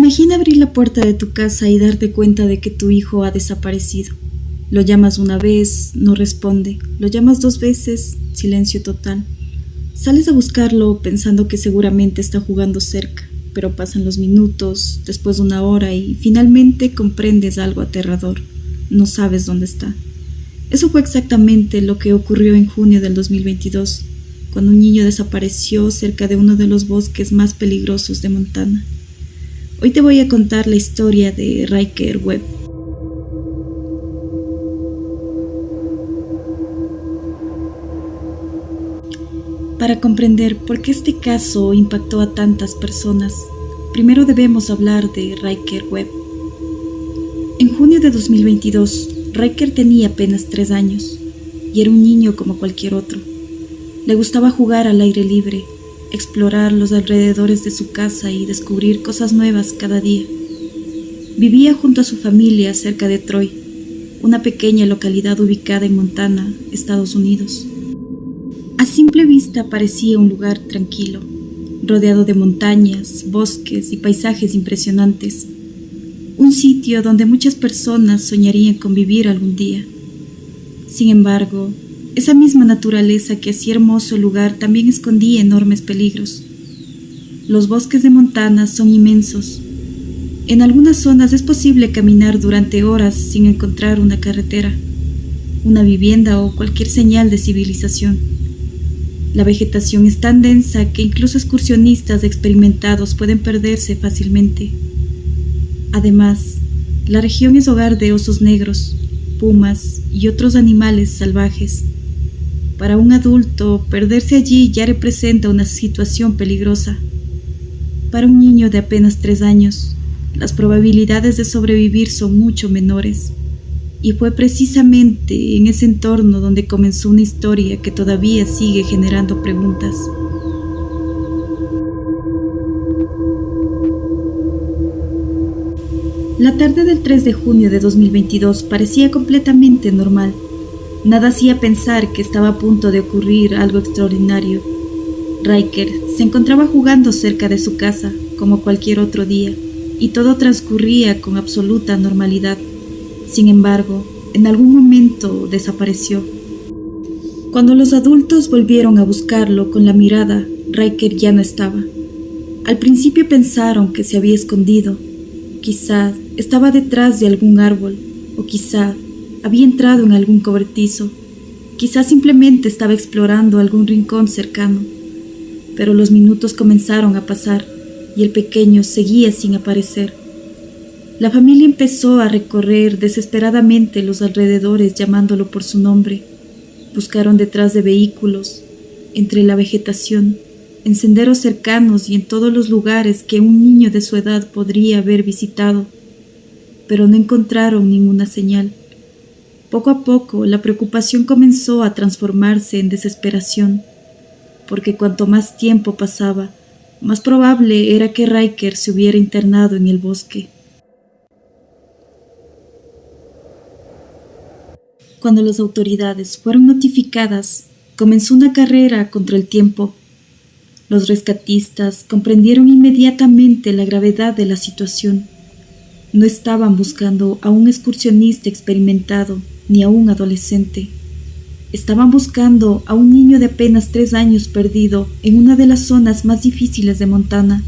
Imagina abrir la puerta de tu casa y darte cuenta de que tu hijo ha desaparecido. Lo llamas una vez, no responde. Lo llamas 2 veces, silencio total. Sales a buscarlo pensando que seguramente está jugando cerca, pero pasan los minutos, después de 1 hora y finalmente comprendes algo aterrador. No sabes dónde está. Eso fue exactamente lo que ocurrió en junio del 2022, cuando un niño desapareció cerca de uno de los bosques más peligrosos de Montana. Hoy te voy a contar la historia de Ryker Webb. Para comprender por qué este caso impactó a tantas personas, primero debemos hablar de Ryker Webb. En junio de 2022, Ryker tenía apenas 3 años y era un niño como cualquier otro. Le gustaba jugar al aire libre, explorar los alrededores de su casa y descubrir cosas nuevas cada día. Vivía junto a su familia cerca de Troy, una pequeña localidad ubicada en Montana, Estados Unidos. A simple vista parecía un lugar tranquilo, rodeado de montañas, bosques y paisajes impresionantes. Un sitio donde muchas personas soñarían con vivir algún día. Sin embargo, esa misma naturaleza que hacía hermoso el lugar también escondía enormes peligros. Los bosques de Montana son inmensos. En algunas zonas es posible caminar durante horas sin encontrar una carretera, una vivienda o cualquier señal de civilización. La vegetación es tan densa que incluso excursionistas experimentados pueden perderse fácilmente. Además, la región es hogar de osos negros, pumas y otros animales salvajes. Para un adulto, perderse allí ya representa una situación peligrosa. Para un niño de apenas 3 años, las probabilidades de sobrevivir son mucho menores. Y fue precisamente en ese entorno donde comenzó una historia que todavía sigue generando preguntas. La tarde del 3 de junio de 2022 parecía completamente normal. Nada hacía pensar que estaba a punto de ocurrir algo extraordinario. Ryker se encontraba jugando cerca de su casa, como cualquier otro día, y todo transcurría con absoluta normalidad. Sin embargo, en algún momento desapareció. Cuando los adultos volvieron a buscarlo con la mirada, Ryker ya no estaba. Al principio pensaron que se había escondido. Quizá estaba detrás de algún árbol, o quizá había entrado en algún cobertizo. Quizá simplemente estaba explorando algún rincón cercano. Pero los minutos comenzaron a pasar y el pequeño seguía sin aparecer. La familia empezó a recorrer desesperadamente los alrededores llamándolo por su nombre. Buscaron detrás de vehículos, entre la vegetación, en senderos cercanos y en todos los lugares que un niño de su edad podría haber visitado, pero no encontraron ninguna señal. Poco a poco, la preocupación comenzó a transformarse en desesperación, porque cuanto más tiempo pasaba, más probable era que Ryker se hubiera internado en el bosque. Cuando las autoridades fueron notificadas, comenzó una carrera contra el tiempo. Los rescatistas comprendieron inmediatamente la gravedad de la situación. No estaban buscando a un excursionista experimentado ni a un adolescente. Estaban buscando a un niño de apenas 3 años perdido en una de las zonas más difíciles de Montana.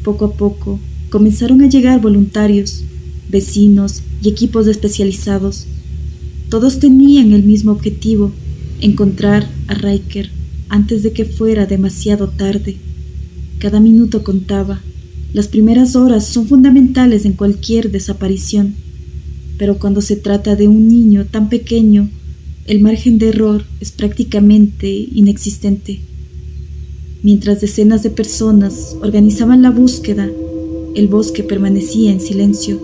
Poco a poco comenzaron a llegar voluntarios, vecinos y equipos especializados. Todos tenían el mismo objetivo: encontrar a Ryker antes de que fuera demasiado tarde. Cada minuto contaba. Las primeras horas son fundamentales en cualquier desaparición, pero cuando se trata de un niño tan pequeño, el margen de error es prácticamente inexistente. Mientras decenas de personas organizaban la búsqueda, el bosque permanecía en silencio,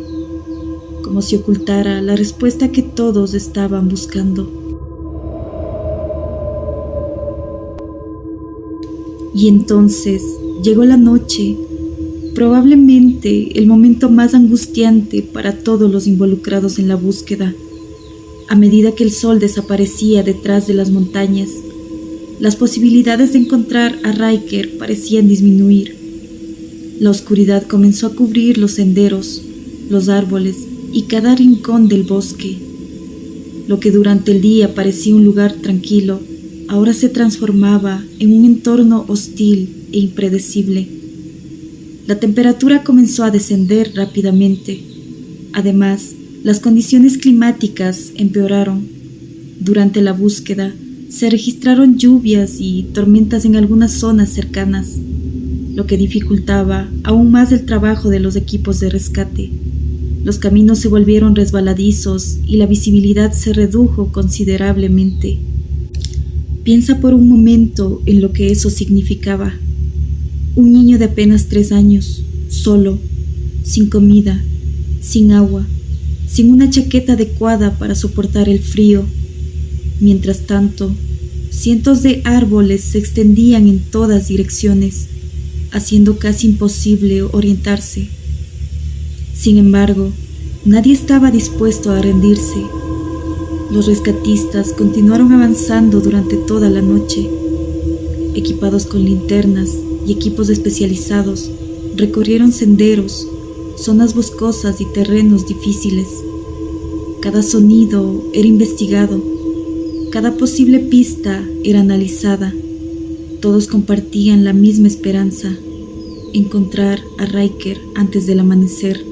como si ocultara la respuesta que todos estaban buscando. Y entonces llegó la noche, probablemente el momento más angustiante para todos los involucrados en la búsqueda. A medida que el sol desaparecía detrás de las montañas, las posibilidades de encontrar a Ryker parecían disminuir. La oscuridad comenzó a cubrir los senderos, los árboles y cada rincón del bosque. Lo que durante el día parecía un lugar tranquilo, ahora se transformaba en un entorno hostil e impredecible. La temperatura comenzó a descender rápidamente. Además, las condiciones climáticas empeoraron. Durante la búsqueda, se registraron lluvias y tormentas en algunas zonas cercanas, lo que dificultaba aún más el trabajo de los equipos de rescate. Los caminos se volvieron resbaladizos y la visibilidad se redujo considerablemente. Piensa por un momento en lo que eso significaba. Un niño de apenas 3 años, solo, sin comida, sin agua, sin una chaqueta adecuada para soportar el frío. Mientras tanto, cientos de árboles se extendían en todas direcciones, haciendo casi imposible orientarse. Sin embargo, nadie estaba dispuesto a rendirse. Los rescatistas continuaron avanzando durante toda la noche. Equipados con linternas y equipos especializados, recorrieron senderos, zonas boscosas y terrenos difíciles. Cada sonido era investigado, cada posible pista era analizada. Todos compartían la misma esperanza: encontrar a Riker antes del amanecer.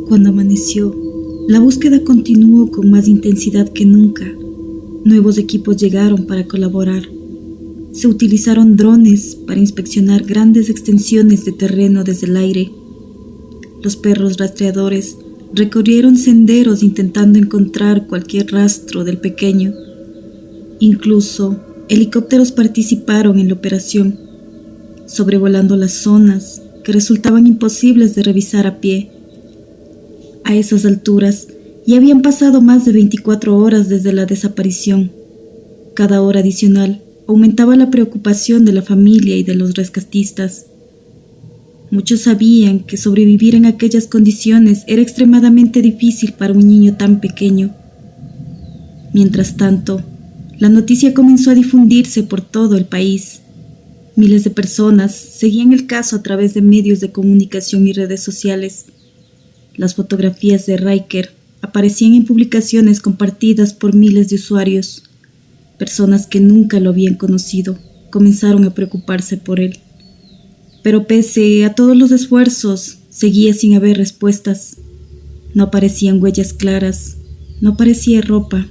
Cuando amaneció, la búsqueda continuó con más intensidad que nunca. Nuevos equipos llegaron para colaborar. Se utilizaron drones para inspeccionar grandes extensiones de terreno desde el aire. Los perros rastreadores recorrieron senderos intentando encontrar cualquier rastro del pequeño. Incluso helicópteros participaron en la operación, sobrevolando las zonas que resultaban imposibles de revisar a pie. A esas alturas ya habían pasado más de 24 horas desde la desaparición. Cada hora adicional aumentaba la preocupación de la familia y de los rescatistas. Muchos sabían que sobrevivir en aquellas condiciones era extremadamente difícil para un niño tan pequeño. Mientras tanto, la noticia comenzó a difundirse por todo el país. Miles de personas seguían el caso a través de medios de comunicación y redes sociales. Las fotografías de Riker aparecían en publicaciones compartidas por miles de usuarios. Personas que nunca lo habían conocido comenzaron a preocuparse por él. Pero pese a todos los esfuerzos, seguía sin haber respuestas. No aparecían huellas claras, no aparecía ropa,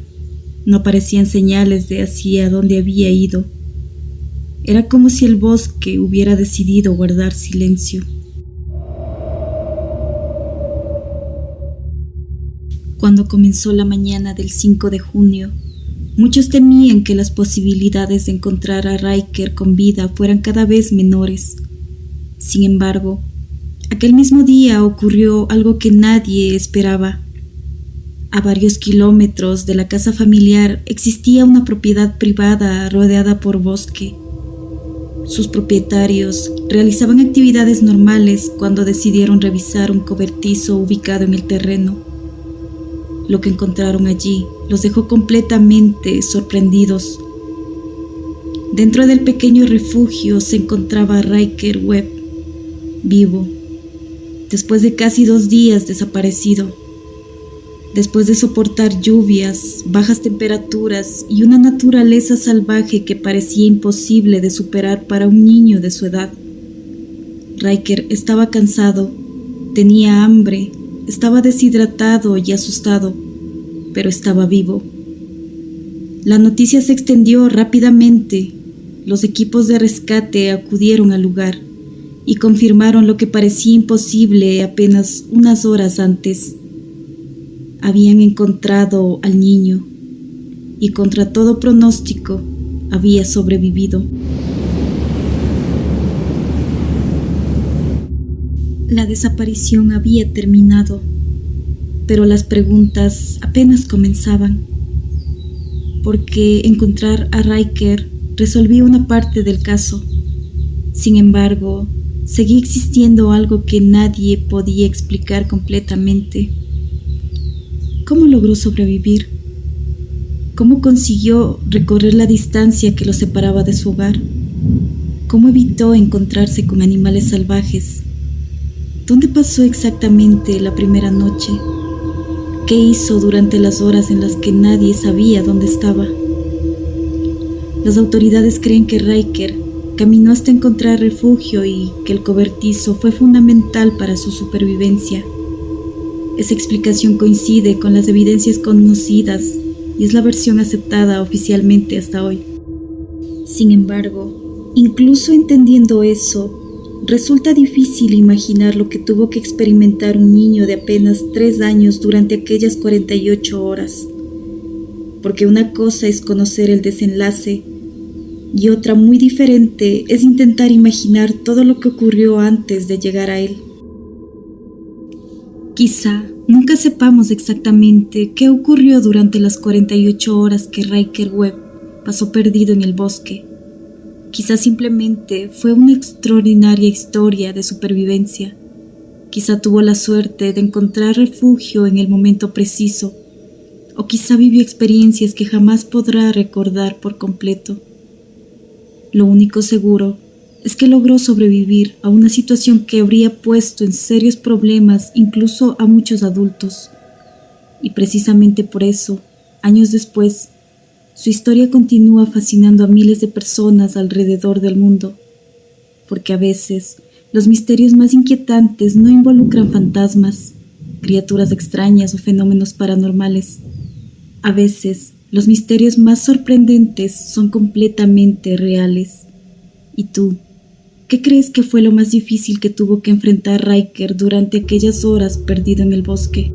no aparecían señales de hacia dónde había ido. Era como si el bosque hubiera decidido guardar silencio. Cuando comenzó la mañana del 5 de junio, muchos temían que las posibilidades de encontrar a Riker con vida fueran cada vez menores. Sin embargo, aquel mismo día ocurrió algo que nadie esperaba. A varios kilómetros de la casa familiar existía una propiedad privada rodeada por bosque. Sus propietarios realizaban actividades normales cuando decidieron revisar un cobertizo ubicado en el terreno. Lo que encontraron allí los dejó completamente sorprendidos. Dentro del pequeño refugio se encontraba Riker Webb, vivo, después de casi 2 días desaparecido. Después de soportar lluvias, bajas temperaturas y una naturaleza salvaje que parecía imposible de superar para un niño de su edad. Riker estaba cansado, tenía hambre, estaba deshidratado y asustado, pero estaba vivo. La noticia se extendió rápidamente. Los equipos de rescate acudieron al lugar y confirmaron lo que parecía imposible apenas unas horas antes. Habían encontrado al niño y contra todo pronóstico había sobrevivido. La desaparición había terminado, pero las preguntas apenas comenzaban, porque encontrar a Riker resolvía una parte del caso. Sin embargo, seguía existiendo algo que nadie podía explicar completamente. ¿Cómo logró sobrevivir? ¿Cómo consiguió recorrer la distancia que lo separaba de su hogar? ¿Cómo evitó encontrarse con animales salvajes? ¿Dónde pasó exactamente la primera noche? ¿Qué hizo durante las horas en las que nadie sabía dónde estaba? Las autoridades creen que Riker caminó hasta encontrar refugio y que el cobertizo fue fundamental para su supervivencia. Esa explicación coincide con las evidencias conocidas y es la versión aceptada oficialmente hasta hoy. Sin embargo, incluso entendiendo eso, resulta difícil imaginar lo que tuvo que experimentar un niño de apenas 3 años durante aquellas 48 horas. Porque una cosa es conocer el desenlace y otra muy diferente es intentar imaginar todo lo que ocurrió antes de llegar a él. Quizá nunca sepamos exactamente qué ocurrió durante las 48 horas que Riker Webb pasó perdido en el bosque. Quizá simplemente fue una extraordinaria historia de supervivencia. Quizá tuvo la suerte de encontrar refugio en el momento preciso, o quizá vivió experiencias que jamás podrá recordar por completo. Lo único seguro es que logró sobrevivir a una situación que habría puesto en serios problemas incluso a muchos adultos. Y precisamente por eso, años después, su historia continúa fascinando a miles de personas alrededor del mundo, porque a veces los misterios más inquietantes no involucran fantasmas, criaturas extrañas o fenómenos paranormales. A veces los misterios más sorprendentes son completamente reales. ¿Y tú? ¿Qué crees que fue lo más difícil que tuvo que enfrentar Riker durante aquellas horas perdido en el bosque?